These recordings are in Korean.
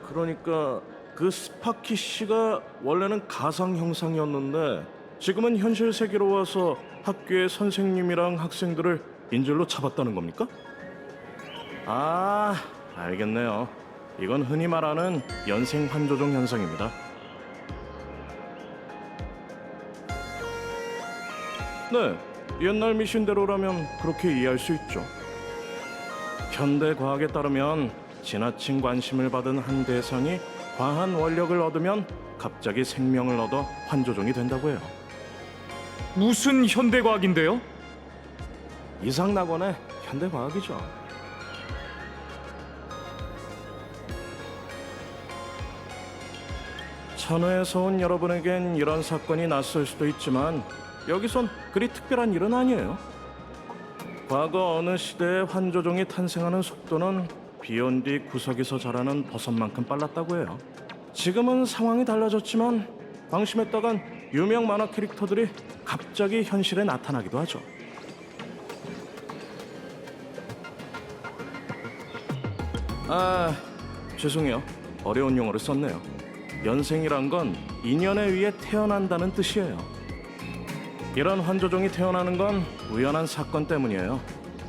그러니까 그 스파키 씨가 원래는 가상 형상이었는데 지금은 현실 세계로 와서 학교의 선생님이랑 학생들을 인질로 잡았다는 겁니까? 아, 알겠네요. 이건 흔히 말하는 연생 환조종 현상입니다. 네, 옛날 미신대로라면 그렇게 이해할 수 있죠. 현대 과학에 따르면 지나친 관심을 받은 한 대상이 과한 원력을 얻으면 갑자기 생명을 얻어 환조종이 된다고 해요. 무슨 현대과학인데요? 이상낙원의 현대 과학이죠. 천회에서 온 여러분에겐 이런 사건이 낯설 수도 있지만 여기선 그리 특별한 일은 아니에요. 과거 어느 시대에 환조종이 탄생하는 속도는 비온 뒤 구석에서 자라는 버섯만큼 빨랐다고 해요. 지금은 상황이 달라졌지만 방심했다간 유명 만화 캐릭터들이 갑자기 현실에 나타나기도 하죠. 아, 죄송해요. 어려운 용어를 썼네요. 연생이란 건 인연에 의해 태어난다는 뜻이에요. 이런 환조종이 태어나는 건 우연한 사건 때문이에요.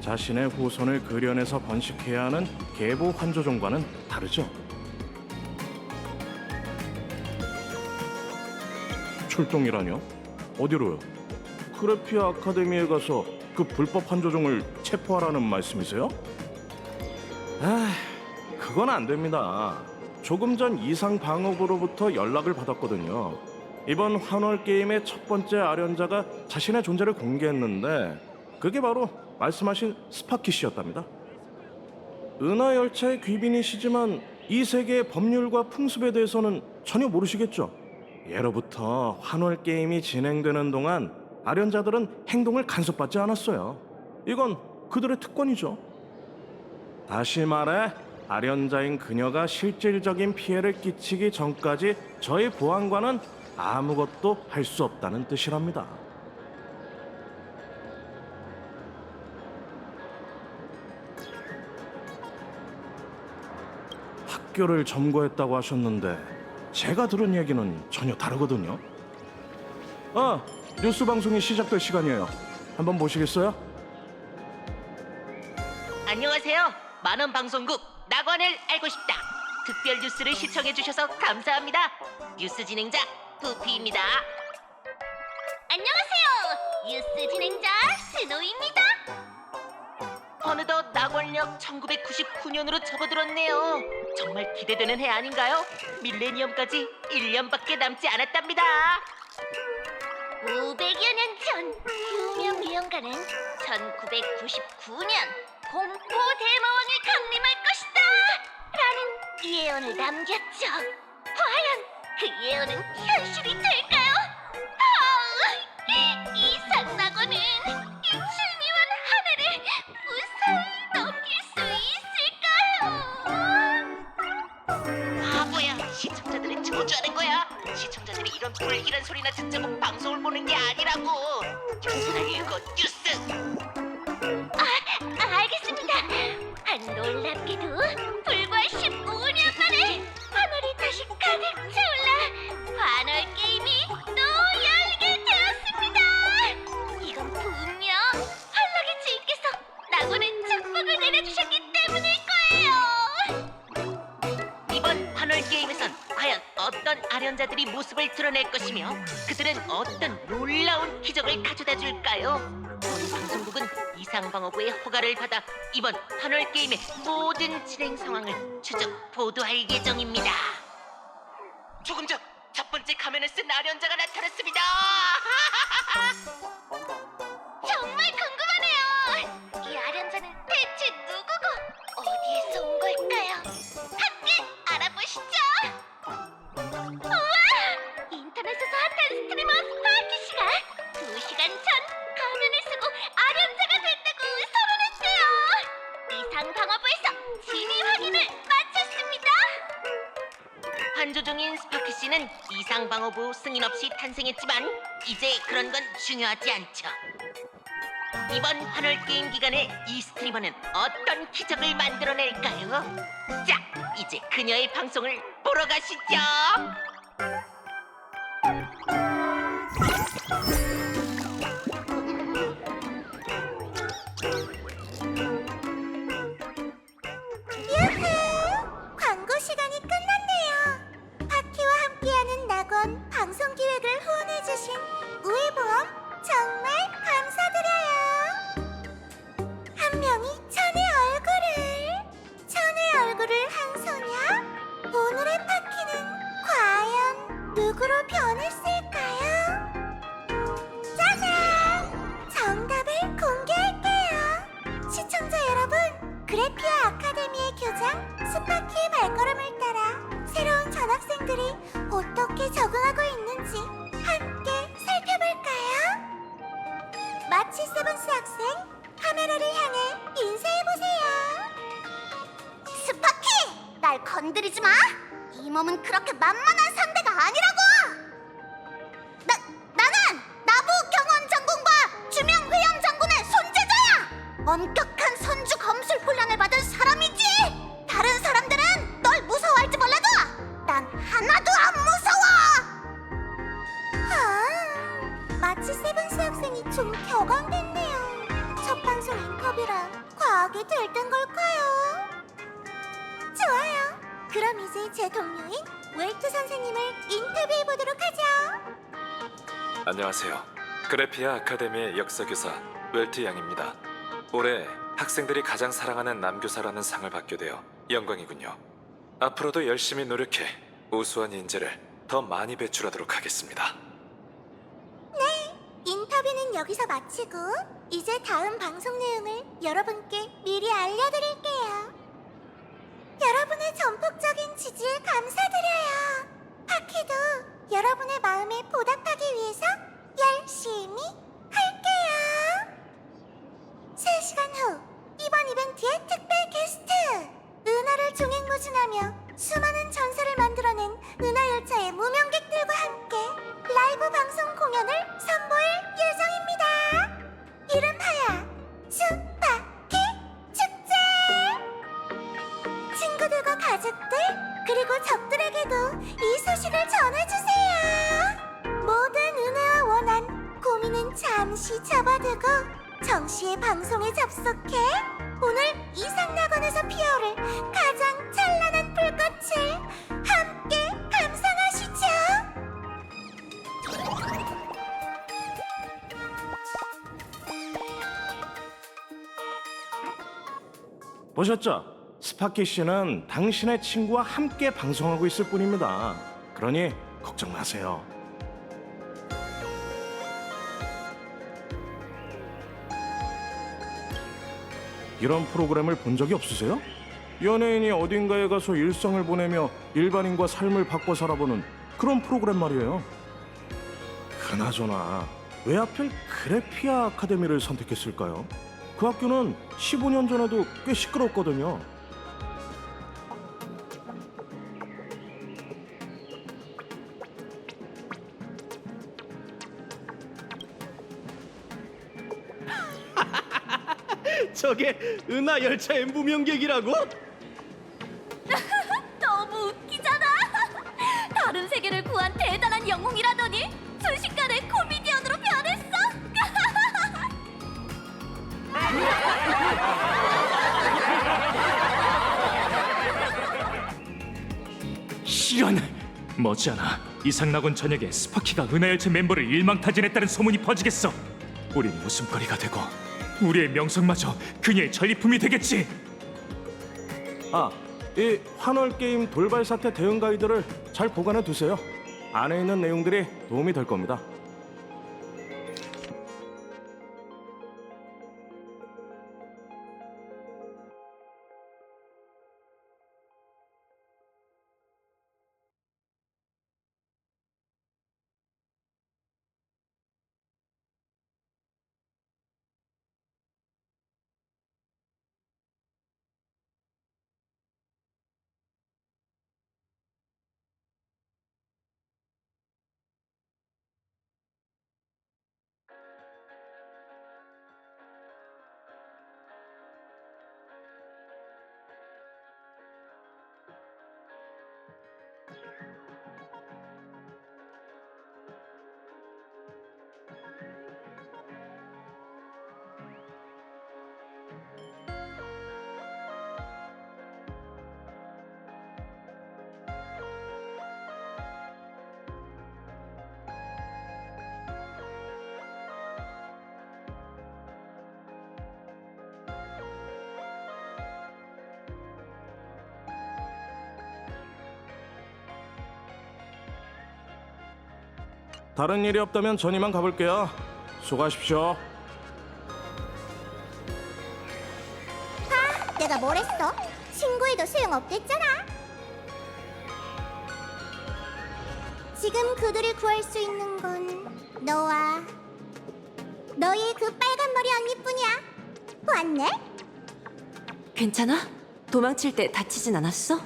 자신의 후손을 그려내서 번식해야 하는 계보 환조종과는 다르죠. 출동이라뇨? 어디로요? 그래피아 아카데미에 가서 그 불법 환조종을 체포하라는 말씀이세요? 아, 그건 안 됩니다. 조금 전 이상 방어부로부터 연락을 받았거든요. 이번 환월 게임의 첫 번째 아련자가 자신의 존재를 공개했는데 그게 바로 말씀하신 스파키 씨였답니다. 은하 열차의 귀빈이시지만 이 세계의 법률과 풍습에 대해서는 전혀 모르시겠죠? 예로부터 환월 게임이 진행되는 동안 아련자들은 행동을 간섭받지 않았어요. 이건 그들의 특권이죠. 다시 말해 아련자인 그녀가 실질적인 피해를 끼치기 전까지 저희 보안관은 아무것도 할 수 없다는 뜻이랍니다. 학교를 점거했다고 하셨는데 제가 들은 얘기는 전혀 다르거든요. 아, 뉴스 방송이 시작될 시간이에요. 한번 보시겠어요? 안녕하세요. 만원 방송국 낙원을 알고 싶다. 특별 뉴스를 시청해 주셔서 감사합니다. 뉴스 진행자 부피입니다. 안녕하세요. 뉴스 진행자 스노이입니다. 어느덧 낙원역 1999년으로 접어들었네요. 정말 기대되는 해 아닌가요? 밀레니엄까지 1년밖에 남지 않았답니다. 500여 년 전 유명 유형가는 1999년 공포 대마왕이 강림할 것이다 라는 예언을 남겼죠. 과연 그 예언은 현실이 될까요? 이상 낙원은 이 중요한 한 해를 무사히 넘길 수 있을까요? 바보야. 시청자들은 저주하는 거야. 시청자들이 이런 불길한 소리나 듣자고 방송을 보는 게 아니라고. 뉴스를 읽어 뉴스. 알겠습니다. 놀랍게도 불과 15년 만에 환월이 다시 가득 차올라 환월 게임이 또 열리게 되었습니다. 이건 분명 환락의 주인께서 낙원의 축복을 내려주셨기 때문일 거예요. 이번 환월 게임에선 과연 어떤 아련자들이 모습을 드러낼 것이며 그들은 어떤 놀라운 기적을 가져다 줄까요? 저희 방송국은 이상방어부의 허가를 받아 이번 환월 게임의 모든 진행 상황을 추적 보도할 예정입니다. 조금 전 첫 번째 가면을 쓴 아련자가 나타났습니다. 정말 궁금하네요. 이 아련자는 대체 누구고 어디에서 온 걸까요? 함께 알아보시죠. 우와! 인터넷에서 핫한 스트리머 스파키 씨가 2시간 전 가면을 쓰고 아련자가 됐다고 선언했대요. 이상 방어부에서 진위 확인을 마쳤습니다. 환조종인 스파크 씨는 이상방어부 승인 없이 탄생했지만 이제 그런 건 중요하지 않죠. 이번 환월 게임 기간에 이 스트리머는 어떤 기적을 만들어낼까요? 자, 이제 그녀의 방송을 보러 가시죠. 유후! 광고 시간이 끝났네요. 파티와 함께하는 낙원 방송 기획을 후원해주신 우회보험 정말 감사드려요. 한 명이 천의 얼굴을 한 소녀. 오늘의 파티는 과연 누구로 변했을까요? 짜잔! 정답을 공개할게요. 시청자 여러분, 그래피아 아카데미의 교장 스파키의 발걸음을 따라 새로운 전학생들이 어떻게 적응하고 있는지 함께 살펴볼까요? 마치 세븐스 학생, 카메라를 향해 인사해보세요. 스파키! 날 건드리지 마! 이 몸은 그렇게 만만한 상대가 아니라고! 나는 나부 경원 장군과 주명 회영 장군의 손재자야! 엄격한 선주 검술 훈련을 받은 사람이지! 다른 사람들은 널 무서워할지 몰라도 난 하나도 안 무서워! 마치 세븐스 학생이 좀 격앙됐네요. 첫 방송 인터뷰라 과하게 들뜬 걸까요? 좋아요. 그럼 이제 제 동료인 웰트 선생님을 인터뷰해보도록 하죠. 안녕하세요. 그래피아 아카데미의 역사교사 웰트 양입니다. 올해 학생들이 가장 사랑하는 남교사라는 상을 받게 되어 영광이군요. 앞으로도 열심히 노력해 우수한 인재를 더 많이 배출하도록 하겠습니다. 인터뷰는 여기서 마치고 이제 다음 방송 내용을 여러분께 미리 알려드릴게요. 여러분의 전폭적인 지지에 감사드려요. 파키도 여러분의 마음에 보답하기 위해서 열심히 할게요. 3시간 후 이번 이벤트의 특별 게스트 은하를 종횡무진하며 수많은 전설을 만들어낸 은하열차의 무명객들과 함께 라이브 방송 공연을 선보일 예정입니다. 이름하여 스파키 축제! 친구들과 가족들 그리고 적들에게도 이 소식을 전해주세요. 모든 은혜와 원한 고민은 잠시 접어두고 정시의 방송에 접속해 오늘 이상낙원에서 피어오를 가장 찬란한 불꽃을 함께 감상하시죠. 보셨죠? 스파키 씨는 당신의 친구와 함께 방송하고 있을 뿐입니다. 그러니 걱정 마세요. 이런 프로그램을 본 적이 없으세요? 연예인이 어딘가에 가서 일상을 보내며 일반인과 삶을 바꿔 살아보는 그런 프로그램 말이에요. 그나저나 왜 하필 그래피아 아카데미를 선택했을까요? 그 학교는 15년 전에도 꽤 시끄럽거든요. 저게 은하 열차의 무명객이라고? 너무 웃기잖아. 다른 세계를 구한 대단한 영웅이라더니 순식간에 코미디언으로 변했어. 실현! 머지않아 이상낙원 전역에 스파키가 은하열차 멤버를 일망타진했다는 소문이 퍼지겠어. 우린 웃음거리가 되고 우리의 명성마저 그녀의 전리품이 되겠지. 이 환월 게임 돌발 사태 대응 가이드를 잘 보관해 두세요. 안에 있는 내용들이 도움이 될 겁니다. 다른 일이 없다면 전 이만 가볼게요. 수고하십시오. 내가 뭘 했어? 신고해도 소용없댔잖아. 지금 그들을 구할 수 있는 건 너와 너의 그 빨간 머리 언니뿐이야. 왔네? 괜찮아? 도망칠 때 다치진 않았어?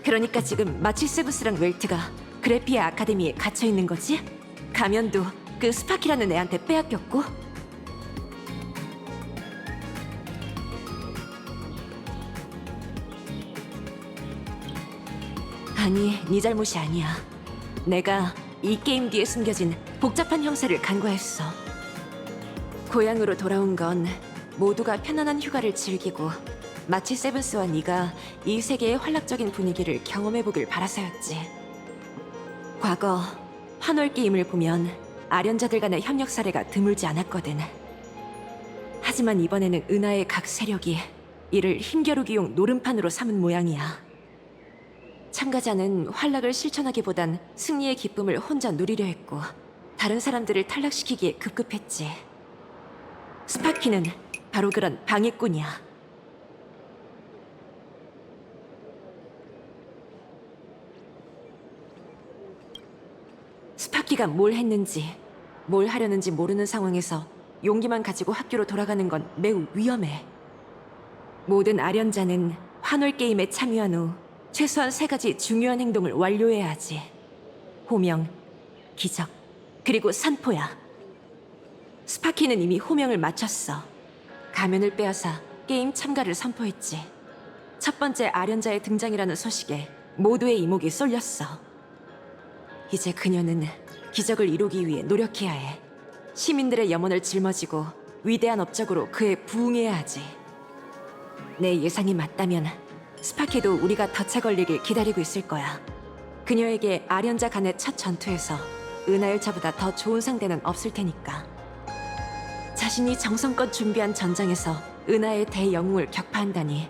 그러니까 지금 마치세부스랑 웰트가 그래피아 아카데미에 갇혀 있는 거지? 가면도 그 스파키라는 애한테 빼앗겼고? 아니, 네 잘못이 아니야. 내가 이 게임 뒤에 숨겨진 복잡한 형사를 간과했어. 고향으로 돌아온 건 모두가 편안한 휴가를 즐기고 마치 세븐스와 네가 이 세계의 활락적인 분위기를 경험해보길 바라서였지. 과거 환월 게임을 보면 아련자들 간의 협력 사례가 드물지 않았거든. 하지만 이번에는 은하의 각 세력이 이를 힘겨루기용 노름판으로 삼은 모양이야. 참가자는 활락을 실천하기보단 승리의 기쁨을 혼자 누리려 했고 다른 사람들을 탈락시키기에 급급했지. 스파키는 바로 그런 방해꾼이야. 스파키가 뭘 했는지, 뭘 하려는지 모르는 상황에서 용기만 가지고 학교로 돌아가는 건 매우 위험해. 모든 아련자는 환월 게임에 참여한 후 최소한 3가지 중요한 행동을 완료해야 하지. 호명, 기적, 그리고 산포야. 스파키는 이미 호명을 마쳤어. 가면을 빼앗아 게임 참가를 선포했지. 첫 번째 아련자의 등장이라는 소식에 모두의 이목이 쏠렸어. 이제 그녀는 기적을 이루기 위해 노력해야 해. 시민들의 염원을 짊어지고 위대한 업적으로 그에 부응해야 하지. 내 예상이 맞다면 스파키도 우리가 덫에 걸리길 기다리고 있을 거야. 그녀에게 아련자 간의 첫 전투에서 은하열차보다 더 좋은 상대는 없을 테니까. 자신이 정성껏 준비한 전장에서 은하의 대영웅을 격파한다니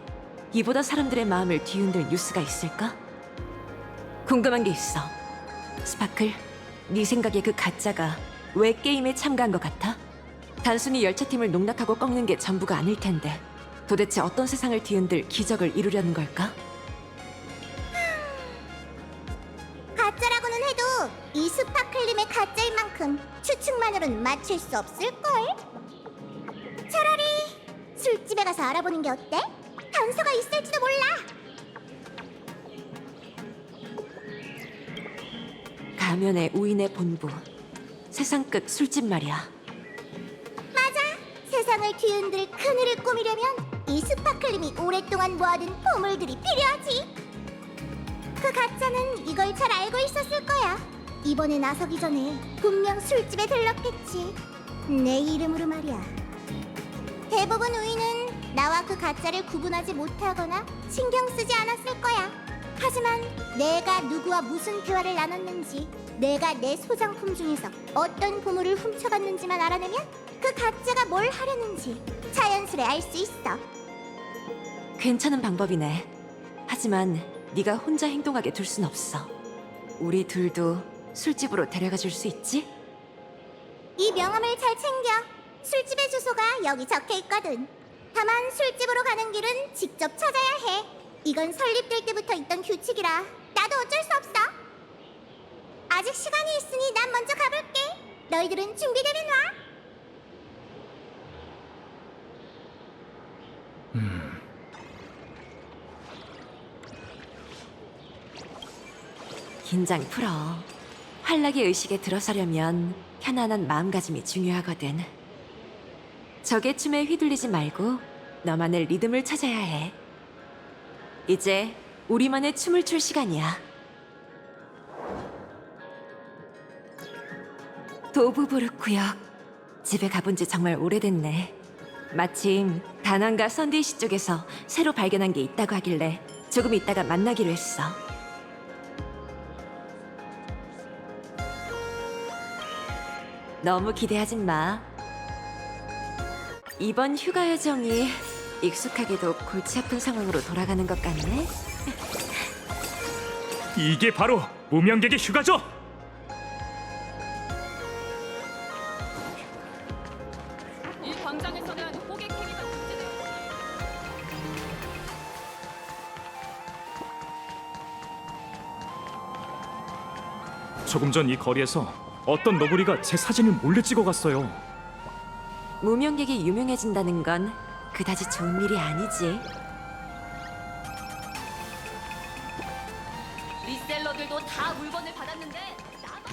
이보다 사람들의 마음을 뒤흔들 뉴스가 있을까? 궁금한 게 있어. 스파클, 네 생각에 그 가짜가 왜 게임에 참가한 것 같아? 단순히 열차팀을 농락하고 꺾는 게 전부가 아닐 텐데 도대체 어떤 세상을 뒤흔들 기적을 이루려는 걸까? 가짜라고는 해도 이 스파클림의 가짜인 만큼 추측만으로는 맞출 수 없을걸? 차라리 술집에 가서 알아보는 게 어때? 단서가 있을지도 몰라. 가면의 우인의 본부, 세상 끝 술집 말이야. 맞아. 세상을 뒤흔들 그늘을 꾸미려면 이 스파클림이 오랫동안 모아둔 보물들이 필요하지. 그 가짜는 이걸 잘 알고 있었을 거야. 이번에 나서기 전에 분명 술집에 들렀겠지. 내 이름으로 말이야. 대부분 우인은 나와 그 가짜를 구분하지 못하거나 신경 쓰지 않았을 거야. 하지만 내가 누구와 무슨 대화를 나눴는지, 내가 내 소장품 중에서 어떤 보물을 훔쳐갔는지만 알아내면 그 가짜가 뭘 하려는지 자연스레 알 수 있어. 괜찮은 방법이네. 하지만 네가 혼자 행동하게 둘 순 없어. 우리 둘도 술집으로 데려가 줄 수 있지? 이 명함을 잘 챙겨. 술집의 주소가 여기 적혀 있거든. 다만 술집으로 가는 길은 직접 찾아야 해. 이건 설립될 때부터 있던 규칙이라 나도 어쩔 수 없어. 아직 시간이 있으니 난 먼저 가볼게. 너희들은 준비되면 와. 긴장 풀어. 활락의 의식에 들어서려면 편안한 마음가짐이 중요하거든. 적의 춤에 휘둘리지 말고 너만의 리듬을 찾아야 해. 이제 우리만의 춤을 출 시간이야. 도브부르크역. 집에 가본 지 정말 오래됐네. 마침 다낭과 선데이시 쪽에서 새로 발견한 게 있다고 하길래 조금 있다가 만나기로 했어. 너무 기대하진 마. 이번 휴가 여정이 익숙하게도 골치 아픈 상황으로 돌아가는 것 같네. 이게 바로 무명객의 휴가죠. 이 광장에서는 호객 행위가 금지되어 조금 전 이 거리에서 어떤 너구리가 제 사진을 몰래 찍어갔어요. 무명객이 유명해진다는 건 그다지 좋은 일이 아니지. 리셀러들도 다 물건을 받았는데 나만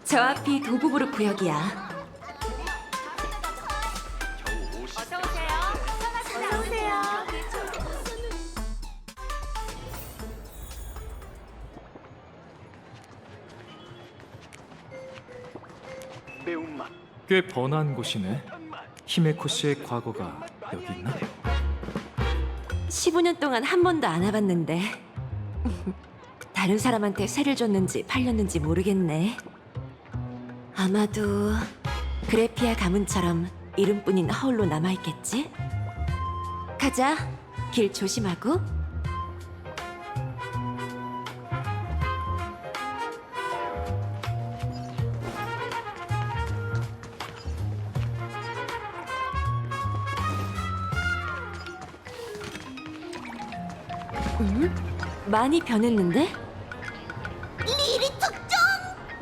저 앞이 도부부르 구역이야. 어서 오세요. 어서 오세요. 꽤 번화한 곳이네. 히메코 씨의 과거가 여기 있나? 15년 동안 한 번도 안 와봤는데 다른 사람한테 세를 줬는지 팔렸는지 모르겠네. 아마도 그래피아 가문처럼 이름뿐인 허울로 남아있겠지? 가자. 길 조심하고. 많이 변했는데? 리리 특종!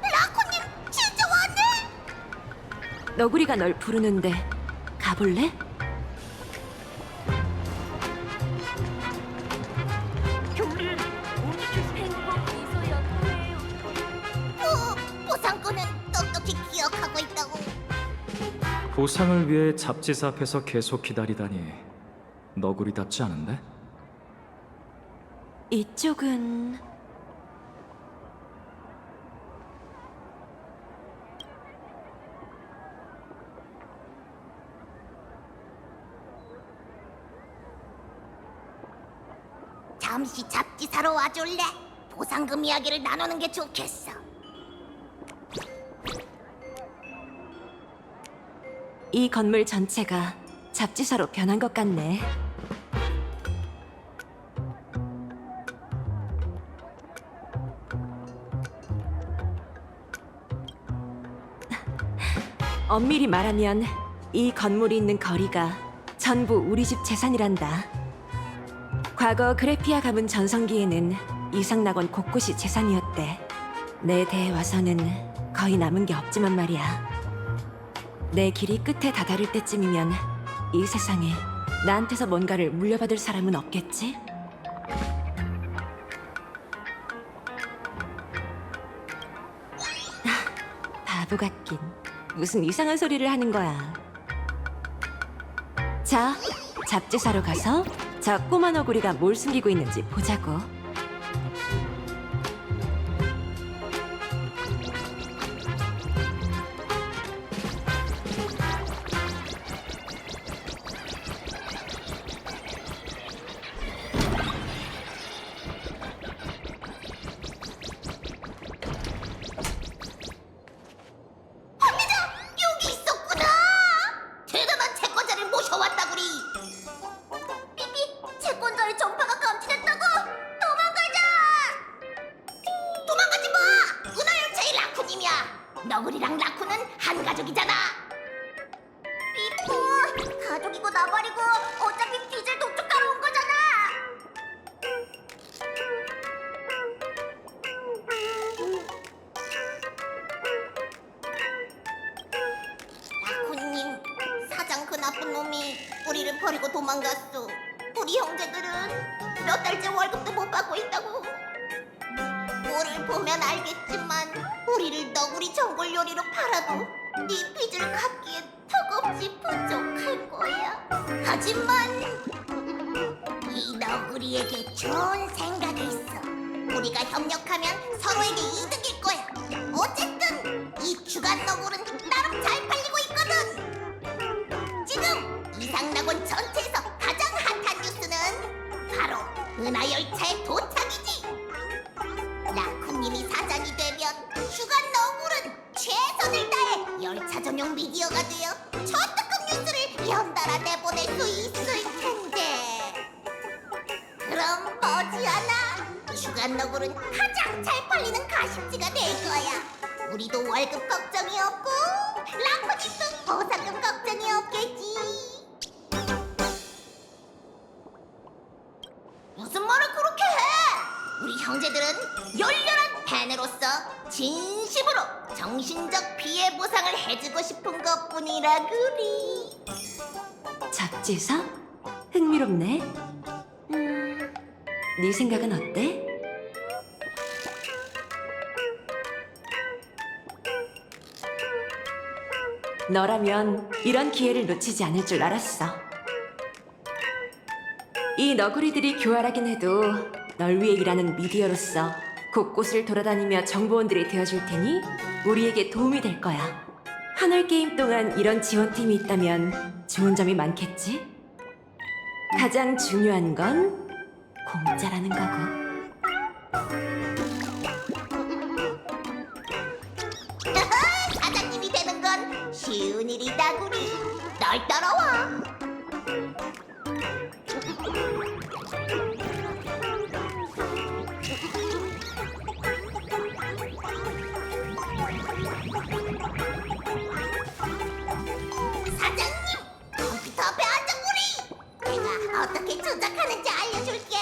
라코님 진짜 왔네! 너구리가 널 부르는데 가볼래? 보상권은 똑똑히 기억하고 있다고. 보상을 위해 잡지사 앞에서 계속 기다리다니 너구리답지 않은데? 이쪽은 잠시 잡지 사러 와줄래? 보상금 이야기를 나누는 게 좋겠어. 이 건물 전체가 잡지사로 변한 것 같네. 엄밀히 말하면 이 건물이 있는 거리가 전부 우리 집 재산이란다. 과거 그래피아 가문 전성기에는 이상낙원 곳곳이 재산이었대. 내 대에 와서는 거의 남은 게 없지만 말이야. 내 길이 끝에 다다를 때쯤이면 이 세상에 나한테서 뭔가를 물려받을 사람은 없겠지? 바보 같긴. 무슨 이상한 소리를 하는 거야. 자, 잡지 사러 가서 저 꼬마 너구리가 뭘 숨기고 있는지 보자고. 여기 있었구나! 대단한 채권자를 모셔왔다구리! 삐삐, 채권자의 전파가 감지됐다고! 도망가자! 도망가지 마! 은하열차의 라쿤님이야! 너구리랑 라쿤은 한 가족이잖아! 삐뽀, 가족이고 나발이고 어차피 빚을 독촉하러 온 거잖아! 라쿤님, 사장 그 나쁜 놈이 우리를 버리고 도망갔어. 우리 형제들은 몇 달째 월급도 못 받고 있다고. 꼴을 보면 알겠지만 우리를 너구리 전골 요리로 팔아도 네 빚을 갚기에 턱없이 부족할 거야. 하지만 이 너구리에게 좋은 생각이 있어. 우리가 협력하면 서로에게 이득일 거야. 어쨌든 이 주간 너구리는 나름 잘 팔리고 있거든. 지금 이상낙원 전체에서 가장 핫한 뉴스는 바로 은하열차의 도착이지. 라쿤님이 사장이 되면 주간 너구리는 슈간너블은 가장 잘 팔리는 가심지가 될 거야. 우리도 월급 걱정이 없고 랑코님도 보상금 걱정이 없겠지. 무슨 말을 그렇게 해? 우리 형제들은 열렬한 팬으로서 진심으로 정신적 피해 보상을 해주고 싶은 것뿐이라 그리. 잡지사? 흥미롭네. 네 생각은 어때? 너라면 이런 기회를 놓치지 않을 줄 알았어. 이 너구리들이 교활하긴 해도 널 위해 일하는 미디어로서 곳곳을 돌아다니며 정보원들이 되어줄 테니 우리에게 도움이 될 거야. 한월 게임 동안 이런 지원팀이 있다면 좋은 점이 많겠지? 가장 중요한 건 공짜라는 거고. 사장님이 되는 건 쉬운 일이다구리. 날 따라와. 사장님, 컴퓨터 앞에 앉아구리. 내가 어떻게 조작하는지 알려줄게.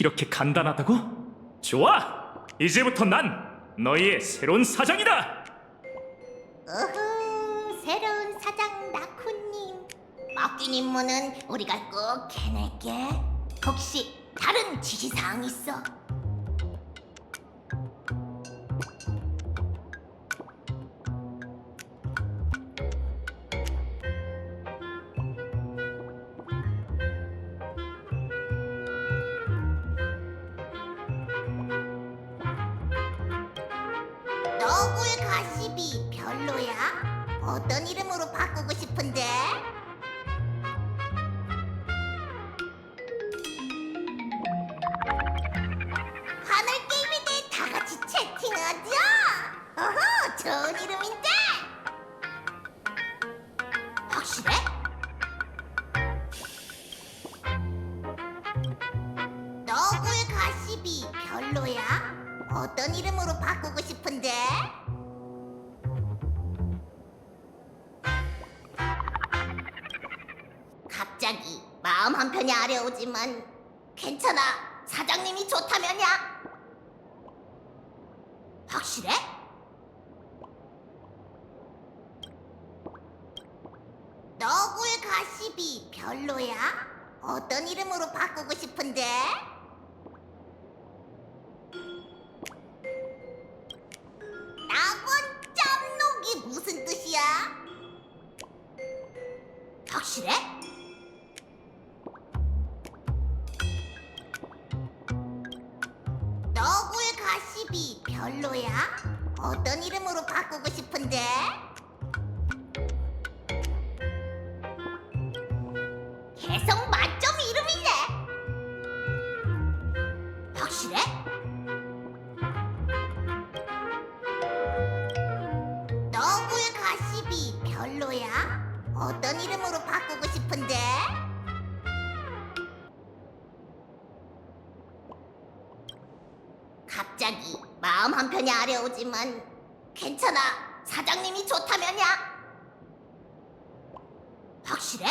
이렇게 간단하다고? 좋아! 이제부터 난 너희의 새로운 사장이다! 어후, 새로운 사장 나쿠님. 맡긴 임무는 우리가 꼭 해낼게. 혹시 다른 지시사항 있어? 너구의 가십이 별로야? 어떤 이름으로 바꾸고 싶은데? 하늘 게임에 대해 다 같이 채팅하자. 어허, 좋은 이름인데. 확실해? 너구의 가십이 별로야? 어떤 이름으로 바꾸고 싶은데? 갑자기 마음 한편이 아려오지만 괜찮아. 사장님이 좋다면야. 확실해? 너구의 가십이 별로야? 어떤 이름으로 바꾸고 싶은데? 낙원 짬녹이 무슨 뜻이야? 확실해? 너구의 가십이 별로야? 어떤 이름으로 바꾸고 싶은데? 개성 만점 이름이네. 확실해? 너구의 가십이 별로야? 어떤 이름으로 바꾸고 싶은데? 갑자기 마음 한편이 아려오지만 괜찮아. 사장님이 좋다면야. 확실해?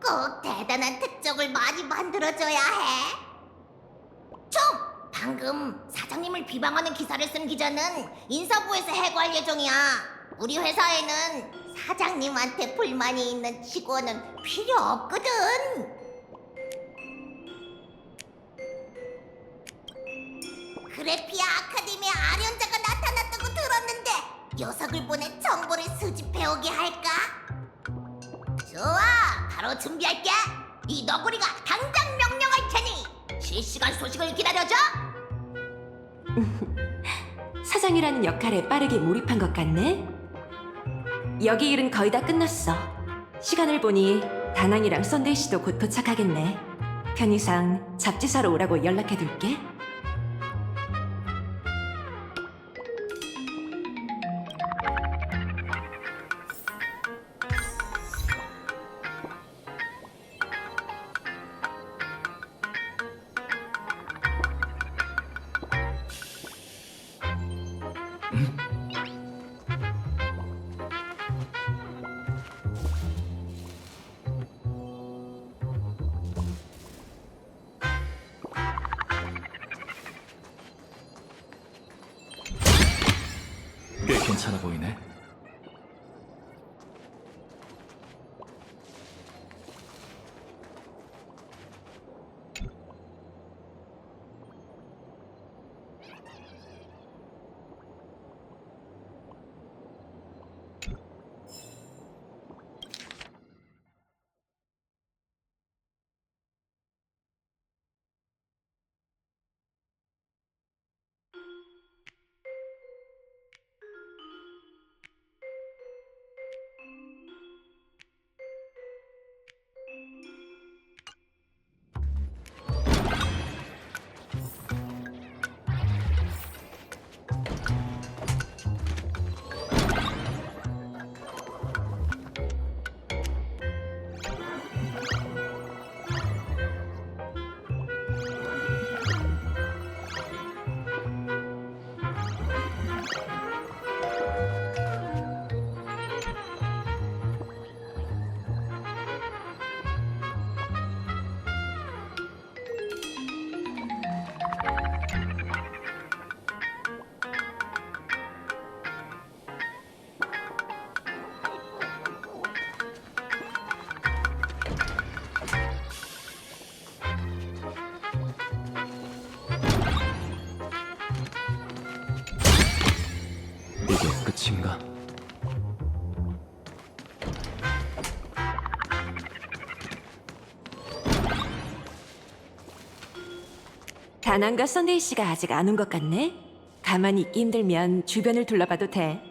꼭 대단한 특종을 많이 만들어줘야 해. 총! 방금 사장님을 비방하는 기사를 쓴 기자는 인사부에서 해고할 예정이야. 우리 회사에는 사장님한테 불만이 있는 직원은 필요 없거든. 그래피아 아카데미에 아련자가 나타났다고 들었는데 녀석을 보내 정보를 수집해오게 할까? 좋아, 바로 준비할게. 이 너구리가 당장 명령할 테니 실시간 소식을 기다려줘. 사장이라는 역할에 빠르게 몰입한 것 같네. 여기 일은 거의 다 끝났어. 시간을 보니 다낭이랑 썬데이 씨도 곧 도착하겠네. 편의상 잡지 사러 오라고 연락해둘게. 꽤 괜찮아 보이네. 이게 끝인가? 다낭과 썬데이 씨가 아직 안 온 것 같네. 가만히 있기 힘들면 주변을 둘러봐도 돼.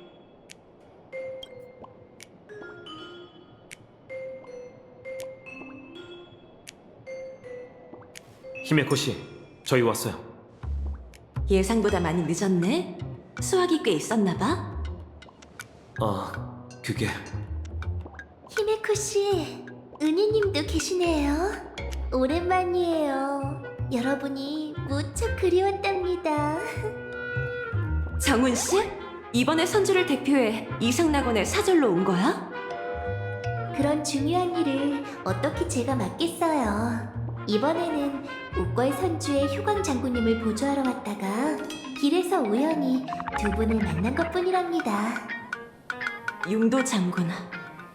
히메코 씨, 저희 왔어요. 예상보다 많이 늦었네. 수학이 꽤 있었나 봐. 그게 히메코 씨, 은희님도 계시네요. 오랜만이에요. 여러분이 무척 그리웠답니다. 정훈 씨? 이번에 선주를 대표해 이상낙원에 사절로 온 거야? 그런 중요한 일을 어떻게 제가 맡겠어요. 이번에는 옥과의 선주의 효광 장군님을 보조하러 왔다가 길에서 우연히 두 분을 만난 것뿐이랍니다. 융도 장군.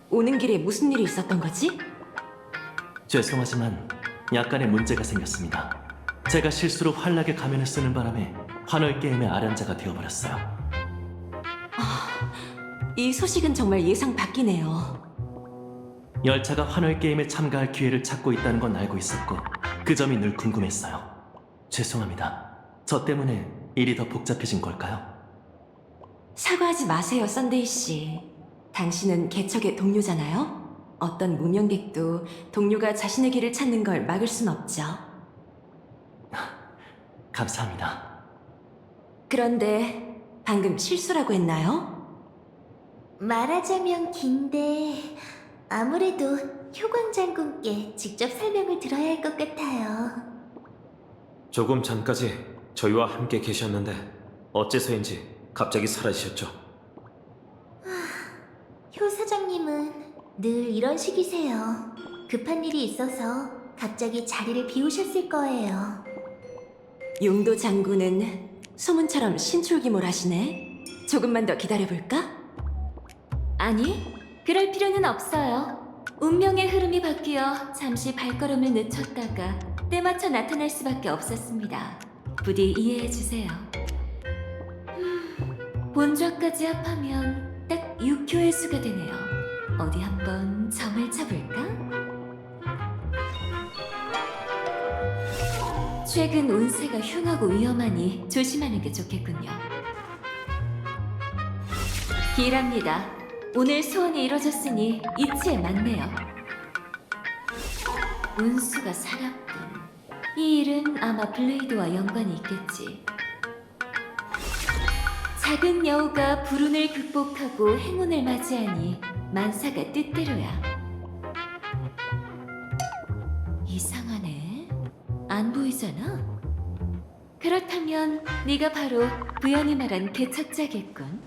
오는 길에 무슨 일이 있었던 거지? 죄송하지만 약간의 문제가 생겼습니다. 제가 실수로 환락의 가면을 쓰는 바람에 환월 게임의 아련자가 되어버렸어요. 이 소식은 정말 예상 밖이네요. 열차가 환월 게임에 참가할 기회를 찾고 있다는 건 알고 있었고 그 점이 늘 궁금했어요. 죄송합니다. 저 때문에 일이 더 복잡해진 걸까요? 사과하지 마세요, 썬데이 씨. 당신은 개척의 동료잖아요. 어떤 무명객도 동료가 자신의 길을 찾는 걸 막을 순 없죠. 감사합니다. 그런데 방금 실수라고 했나요? 말하자면 긴데 아무래도 효광 장군께 직접 설명을 들어야 할 것 같아요. 조금 전까지 저희와 함께 계셨는데 어째서인지 갑자기 사라지셨죠. 효 사장님은 늘 이런 식이세요. 급한 일이 있어서 갑자기 자리를 비우셨을 거예요. 용도 장군은 소문처럼 신출귀몰하시네. 조금만 더 기다려볼까? 아니, 그럴 필요는 없어요. 운명의 흐름이 바뀌어 잠시 발걸음을 늦췄다가 때맞춰 나타날 수밖에 없었습니다. 부디 이해해 주세요. 본좌까지 합하면 딱 6교의 수가 되네요. 어디 한번 점을 쳐볼까? 최근 운세가 흉하고 위험하니 조심하는 게 좋겠군요. 기랍니다. 오늘 소원이 이뤄졌으니 이치에 맞네요. 운수가 살았군. 이 일은 아마 블레이드와 연관이 있겠지. 작은 여우가 불운을 극복하고 행운을 맞이하니 만사가 뜻대로야. 이상하네. 안 보이잖아? 그렇다면 네가 바로 부연이 말한 개척자겠군.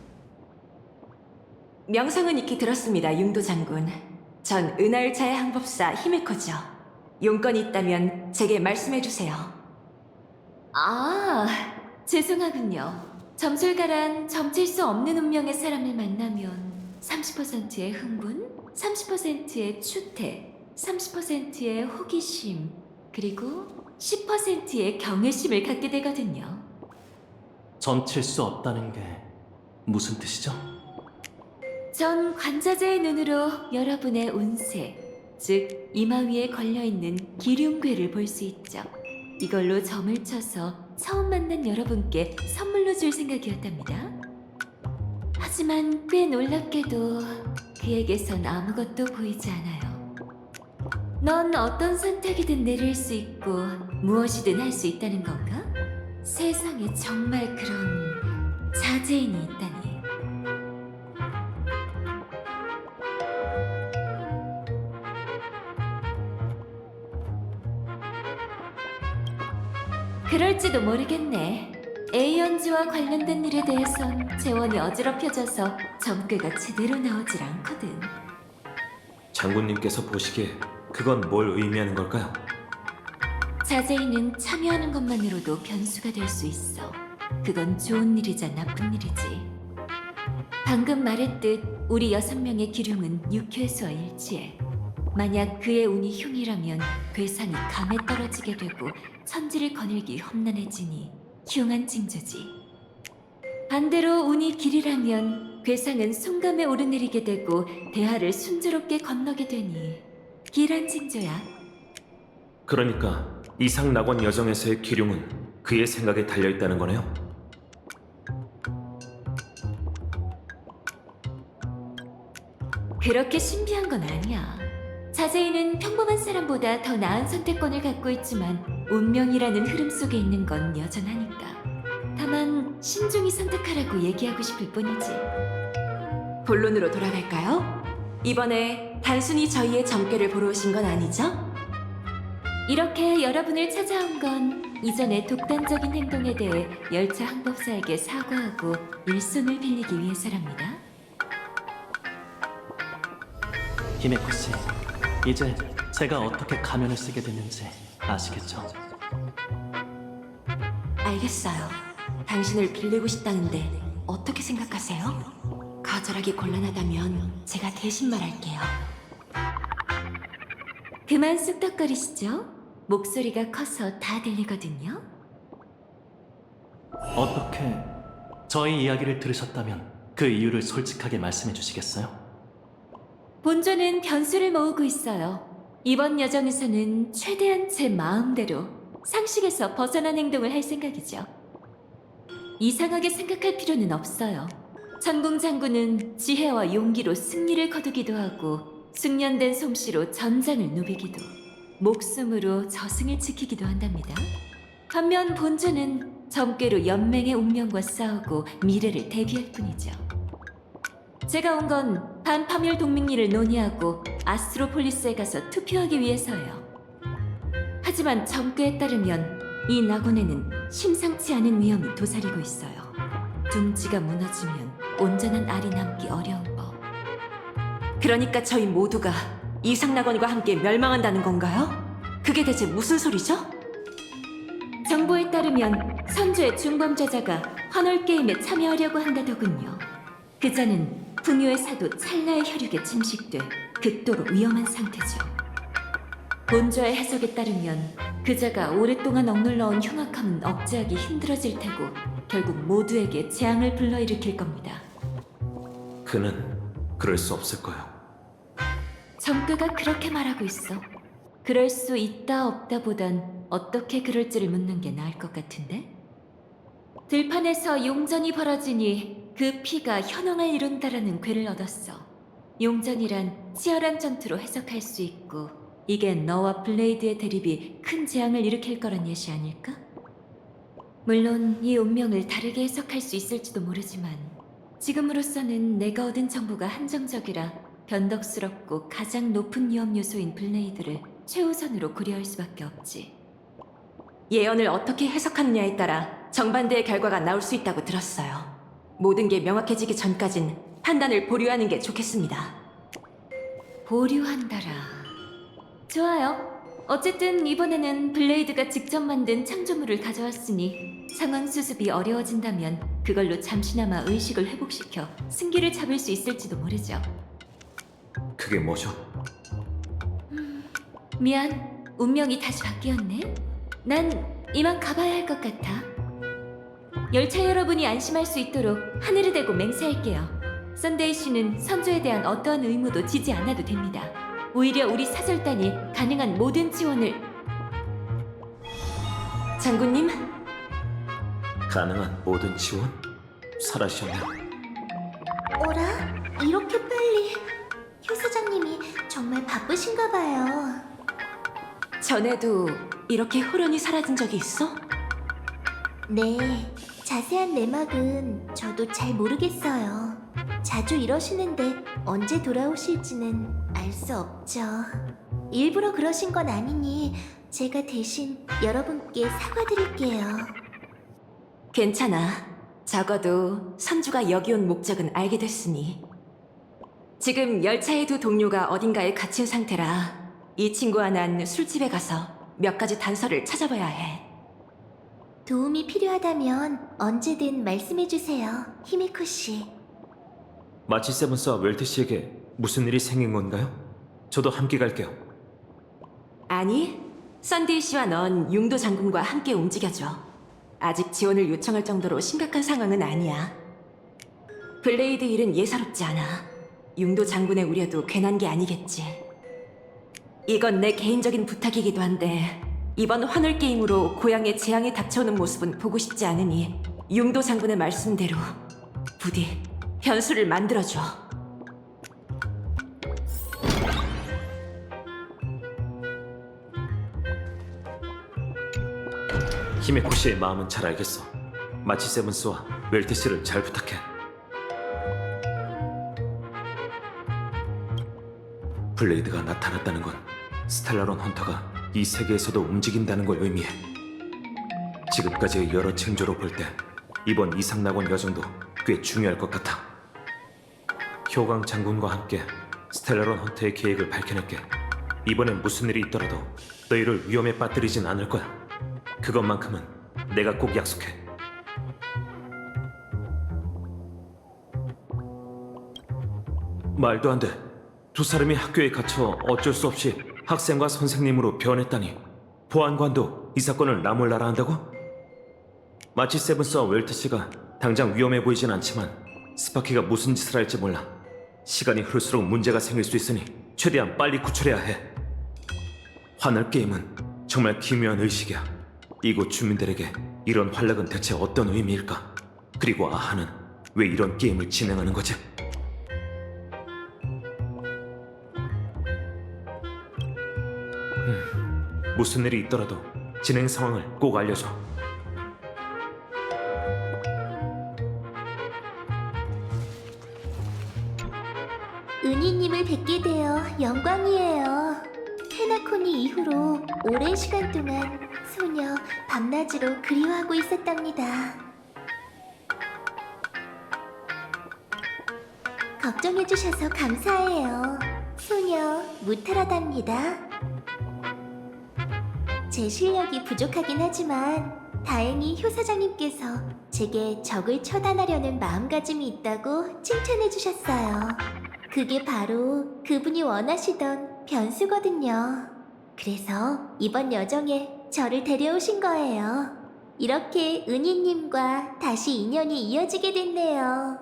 명성은 익히 들었습니다, 융도 장군. 전 은하열차의 항법사 히메코죠. 용건이 있다면 제게 말씀해 주세요. 아, 죄송하군요. 점술가란 점칠 수 없는 운명의 사람을 만나면 30%의 흥분, 30%의 추태, 30%의 호기심, 그리고 10%의 경외심을 갖게 되거든요. 점칠 수 없다는 게 무슨 뜻이죠? 전 관자재의 눈으로 여러분의 운세, 즉 이마 위에 걸려있는 기륭괴를 볼 수 있죠. 이걸로 점을 쳐서 처음 만난 여러분께 선물로 줄 생각이었답니다. 하지만 꽤 놀랍게도 그에게선 아무것도 보이지 않아요. 넌 어떤 선택이든 내릴 수 있고 무엇이든 할 수 있다는 건가? 세상에 정말 그런 자재인이 있다니. 그럴지도 모르겠네. A연지와 관련된 일에 대해선 재원이 어지럽혀져서 점괘가 제대로 나오질 않거든. 장군님께서 보시기에 그건 뭘 의미하는 걸까요? 자제인은 참여하는 것만으로도 변수가 될 수 있어. 그건 좋은 일이자 나쁜 일이지. 방금 말했듯 우리 6명의 기륭은 6회수와 일치해. 만약 그의 운이 흉이라면 괴상이 감에 떨어지게 되고 천지를 거닐기 험난해지니 흉한 징조지. 반대로 운이 길이라면 괴상은 순감에 오르내리게 되고 대하를 순조롭게 건너게 되니 길한 징조야. 그러니까 이상낙원 여정에서의 기룡은 그의 생각에 달려있다는 거네요? 그렇게 신비한 건 아니야. 자세히는 평범한 사람보다 더 나은 선택권을 갖고 있지만 운명이라는 흐름 속에 있는 건 여전하니까. 다만 신중히 선택하라고 얘기하고 싶을 뿐이지. 본론으로 돌아갈까요? 이번에 단순히 저희의 점괘를 보러 오신 건 아니죠? 이렇게 여러분을 찾아온 건 이전의 독단적인 행동에 대해 열차 항법사에게 사과하고 일손을 빌리기 위해서랍니다. 히메코 씨, 이제 제가 어떻게 가면을 쓰게 됐는지 아시겠죠? 알겠어요. 당신을 빌리고 싶다는데 어떻게 생각하세요? 거절하기 곤란하다면 제가 대신 말할게요. 그만 쑥덕거리시죠? 목소리가 커서 다 들리거든요. 어떻게 저희 이야기를 들으셨다면 그 이유를 솔직하게 말씀해 주시겠어요? 본조는 변수를 모으고 있어요. 이번 여정에서는 최대한 제 마음대로 상식에서 벗어난 행동을 할 생각이죠. 이상하게 생각할 필요는 없어요. 천궁 장군은 지혜와 용기로 승리를 거두기도 하고 숙련된 솜씨로 전장을 누비기도, 목숨으로 저승을 지키기도 한답니다. 반면 본조는 점괘로 연맹의 운명과 싸우고 미래를 대비할 뿐이죠. 제가 온 건 반파멸 동맹리를 논의하고 아스트로폴리스에 가서 투표하기 위해서예요. 하지만 점괘에 따르면 이 낙원에는 심상치 않은 위험이 도사리고 있어요. 둥지가 무너지면 온전한 알이 남기 어려운 법. 그러니까 저희 모두가 이상낙원과 함께 멸망한다는 건가요? 그게 대체 무슨 소리죠? 정보에 따르면 선조의 중범죄자가 환월게임에 참여하려고 한다더군요. 그자는 풍요의 사도 찰나의 혈육에 침식돼 극도로 위험한 상태죠. 본좌의 해석에 따르면 그자가 오랫동안 억눌러온 흉악함은 억제하기 힘들어질 테고 결국 모두에게 재앙을 불러일으킬 겁니다. 그는 그럴 수 없을 거요. 정가가 그렇게 말하고 있어. 그럴 수 있다 없다 보단 어떻게 그럴지를 묻는 게 나을 것 같은데? 들판에서 용전이 벌어지니 그 피가 현황을 이룬다라는 괴를 얻었어. 용전이란 치열한 전투로 해석할 수 있고 이게 너와 블레이드의 대립이 큰 재앙을 일으킬 거란 예시 아닐까? 물론 이 운명을 다르게 해석할 수 있을지도 모르지만 지금으로서는 내가 얻은 정보가 한정적이라 변덕스럽고 가장 높은 위험 요소인 블레이드를 최우선으로 고려할 수밖에 없지. 예언을 어떻게 해석하느냐에 따라 정반대의 결과가 나올 수 있다고 들었어요. 모든 게 명확해지기 전까진 판단을 보류하는 게 좋겠습니다. 보류한다라. 좋아요. 어쨌든 이번에는 블레이드가 직접 만든 창조물을 가져왔으니 상황 수습이 어려워진다면 그걸로 잠시나마 의식을 회복시켜 승기를 잡을 수 있을지도 모르죠. 그게 뭐죠? 미안, 운명이 다시 바뀌었네. 난 이만 가봐야 할 것 같아. 열차 여러분이 안심할 수 있도록 하늘을 대고 맹세할게요. 썬데이 씨는 선조에 대한 어떠한 의무도 지지 않아도 됩니다. 오히려 우리 사절단이 가능한 모든 지원을... 장군님, 가능한 모든 지원? 사라셨네요. 어라? 이렇게 빨리... 효 사장님이 정말 바쁘신가 봐요. 전에도 이렇게 호련이 사라진 적이 있어? 네, 자세한 내막은 저도 잘 모르겠어요. 자주 이러시는데 언제 돌아오실지는 알 수 없죠. 일부러 그러신 건 아니니 제가 대신 여러분께 사과드릴게요. 괜찮아. 적어도 선주가 여기 온 목적은 알게 됐으니. 지금 열차의 두 동료가 어딘가에 갇힌 상태라 이 친구와 난 술집에 가서 몇 가지 단서를 찾아봐야 해. 도움이 필요하다면 언제든 말씀해주세요, 히미코 씨. 마치 세븐스와 웰트 씨에게 무슨 일이 생긴 건가요? 저도 함께 갈게요. 아니, 썬데이 씨와 넌 융도 장군과 함께 움직여줘. 아직 지원을 요청할 정도로 심각한 상황은 아니야. 블레이드 일은 예사롭지 않아. 융도 장군의 우려도 괜한 게 아니겠지. 이건 내 개인적인 부탁이기도 한데 이번 환월 게임으로 고향의 재앙이 닥쳐오는 모습은 보고 싶지 않으니 융도 장군의 말씀대로 부디 변수를 만들어줘. 히메코 씨의 마음은 잘 알겠어. 마치 세븐스와 웰트 씨를 잘 부탁해. 블레이드가 나타났다는 건 스텔라론 헌터가 이 세계에서도 움직인다는 걸 의미해. 지금까지의 여러 징조로 볼 때 이번 이상낙원 여정도 꽤 중요할 것 같아. 효광 장군과 함께 스텔라론 헌터의 계획을 밝혀낼게. 이번엔 무슨 일이 있더라도 너희를 위험에 빠뜨리진 않을 거야. 그것만큼은 내가 꼭 약속해. 말도 안 돼. 두 사람이 학교에 갇혀 어쩔 수 없이 학생과 선생님으로 변했다니. 보안관도 이 사건을 나 몰라라 한다고? 마치 세븐스와 웰트 씨가 당장 위험해 보이진 않지만 스파키가 무슨 짓을 할지 몰라. 시간이 흐를수록 문제가 생길 수 있으니 최대한 빨리 구출해야 해. 환월 게임은 정말 기묘한 의식이야. 이곳 주민들에게 이런 활락은 대체 어떤 의미일까? 그리고 아하는 왜 이런 게임을 진행하는 거지? 무슨 일이 있더라도 진행 상황을 꼭 알려줘. 은희님을 뵙게 되어 영광이에요. 테나코니 이후로 오랜 시간 동안 소녀 밤낮으로 그리워하고 있었답니다. 걱정해주셔서 감사해요. 소녀 무탈하답니다. 제 실력이 부족하긴 하지만 다행히 효 사장님께서 제게 적을 처단하려는 마음가짐이 있다고 칭찬해 주셨어요. 그게 바로 그분이 원하시던 변수거든요. 그래서 이번 여정에 저를 데려오신 거예요. 이렇게 은희님과 다시 인연이 이어지게 됐네요.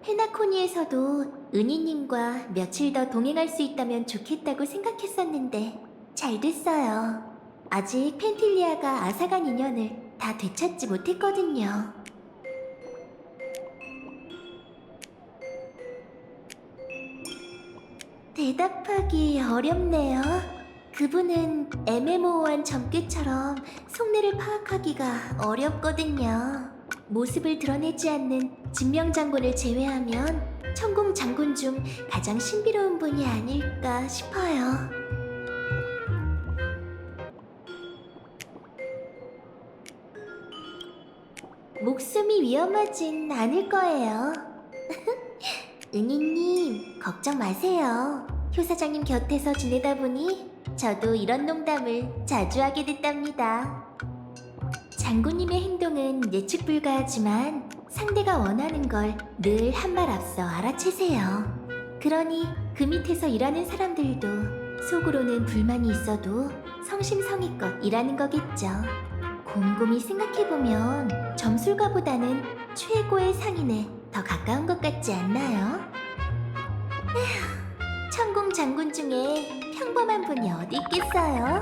페나코니에서도 은희님과 며칠 더 동행할 수 있다면 좋겠다고 생각했었는데 잘 됐어요. 아직 펜틸리아가 아사간 인연을 다 되찾지 못했거든요. 대답하기 어렵네요. 그분은 애매모호한 점괘처럼 속내를 파악하기가 어렵거든요. 모습을 드러내지 않는 진명장군을 제외하면 천공 장군 중 가장 신비로운 분이 아닐까 싶어요. 목숨이 위험하진 않을 거예요. 은희님, 걱정 마세요. 효 사장님 곁에서 지내다 보니 저도 이런 농담을 자주 하게 됐답니다. 장군님의 행동은 예측 불가하지만 상대가 원하는 걸 늘 한 발 앞서 알아채세요. 그러니 그 밑에서 일하는 사람들도 속으로는 불만이 있어도 성심성의껏 일하는 거겠죠. 곰곰이 생각해보면 점술가보다는 최고의 상인에 더 가까운 것 같지 않나요? 에휴, 천공 장군 중에 평범한 분이 어디 있겠어요?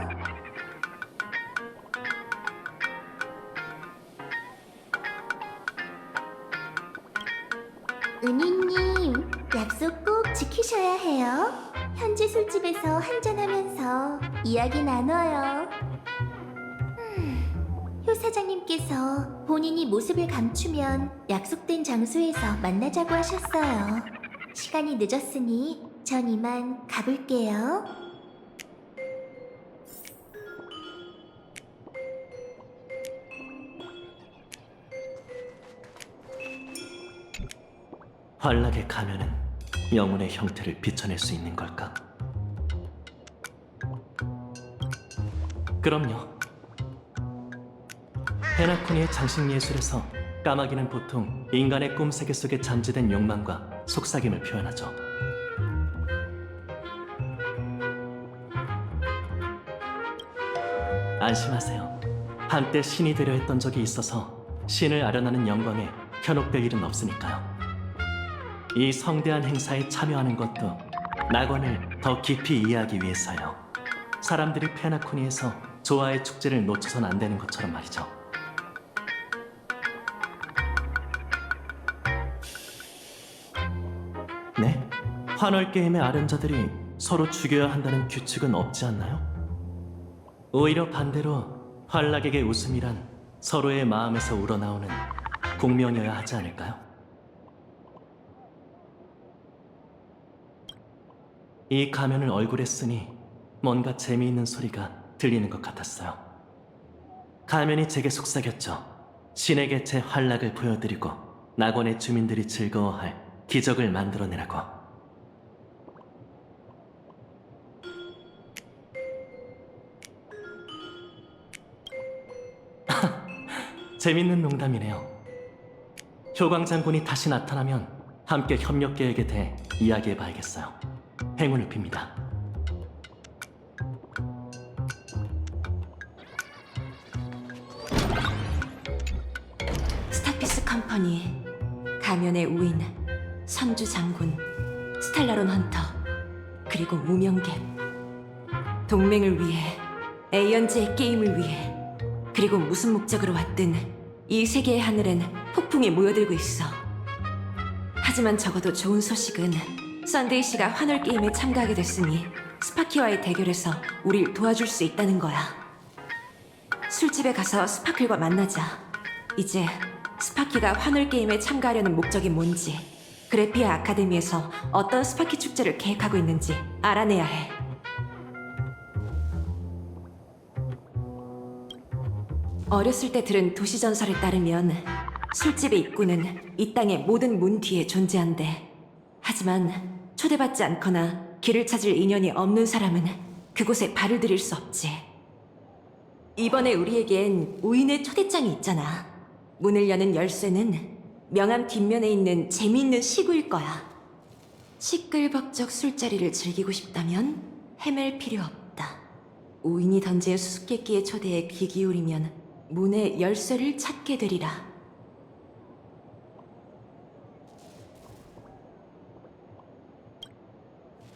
은희님, 약속 꼭 지키셔야 해요. 현지 술집에서 한잔하면서 이야기 나눠요. 효 사장님께서 본인이 모습을 감추면 약속된 장소에서 만나자고 하셨어요. 시간이 늦었으니 전 이만 가볼게요. 환락의 가면은 영혼의 형태를 비춰낼 수 있는 걸까? 그럼요. 페나코니의 장식 예술에서 까마귀는 보통 인간의 꿈세계 속에 잠재된 욕망과 속삭임을 표현하죠. 안심하세요. 한때 신이 되려 했던 적이 있어서 신을 아련하는 영광에 현혹될 일은 없으니까요. 이 성대한 행사에 참여하는 것도 낙원을 더 깊이 이해하기 위해서요. 사람들이 페나코니에서 조화의 축제를 놓쳐선 안 되는 것처럼 말이죠. 네? 환월 게임의 아련자들이 서로 죽여야 한다는 규칙은 없지 않나요? 오히려 반대로 환락에게 웃음이란 서로의 마음에서 우러나오는 공명이어야 하지 않을까요? 이 가면을 얼굴에 쓰니 뭔가 재미있는 소리가 들리는 것 같았어요. 가면이 제게 속삭였죠. 신에게 제 환락을 보여드리고 낙원의 주민들이 즐거워할 기적을 만들어내라고. 재밌는 농담이네요. 효광 장군이 다시 나타나면 함께 협력 계획에 대해 이야기해봐야겠어요. 행운을 빕니다. 스타피스 컴퍼니, 가면의 우인, 선주 장군, 스텔라론 헌터, 그리고 무명객. 동맹을 위해, 에이언즈의 게임을 위해, 그리고 무슨 목적으로 왔든 이 세계의 하늘엔 폭풍이 모여들고 있어. 하지만 적어도 좋은 소식은 썬데이 씨가 환월 게임에 참가하게 됐으니 스파키와의 대결에서 우릴 도와줄 수 있다는 거야. 술집에 가서 스파클과 만나자. 이제 스파키가 환월 게임에 참가하려는 목적이 뭔지, 그래피아 아카데미에서 어떤 스파키 축제를 계획하고 있는지 알아내야 해. 어렸을 때 들은 도시전설에 따르면 술집의 입구는 이 땅의 모든 문 뒤에 존재한대. 하지만 초대받지 않거나 길을 찾을 인연이 없는 사람은 그곳에 발을 들일 수 없지. 이번에 우리에겐 우인의 초대장이 있잖아. 문을 여는 열쇠는 명함 뒷면에 있는 재미있는 시구일 거야. 시끌벅적 술자리를 즐기고 싶다면 헤맬 필요 없다. 우인이 던진 수수께끼의 초대에 귀 기울이면 문의 열쇠를 찾게 되리라.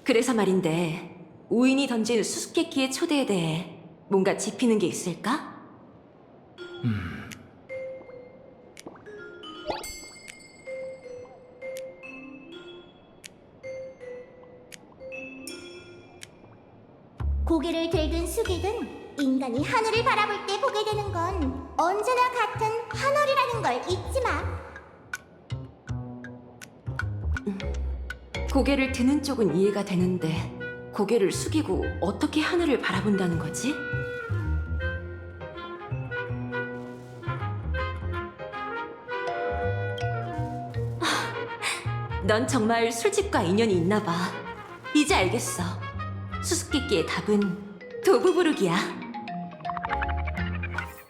그래서 말인데 우인이 던진 수수께끼의 초대에 대해 뭔가 짚이는 게 있을까? 고개를 들든 숙이든 인간이 하늘을 바라볼 때 보게 되는 건 언제나 같은 하늘이라는 걸 잊지 마. 고개를 드는 쪽은 이해가 되는데 고개를 숙이고 어떻게 하늘을 바라본다는 거지? 넌 정말 술집과 인연이 있나 봐. 이제 알겠어. 수수께끼의 답은 도부 부르기야.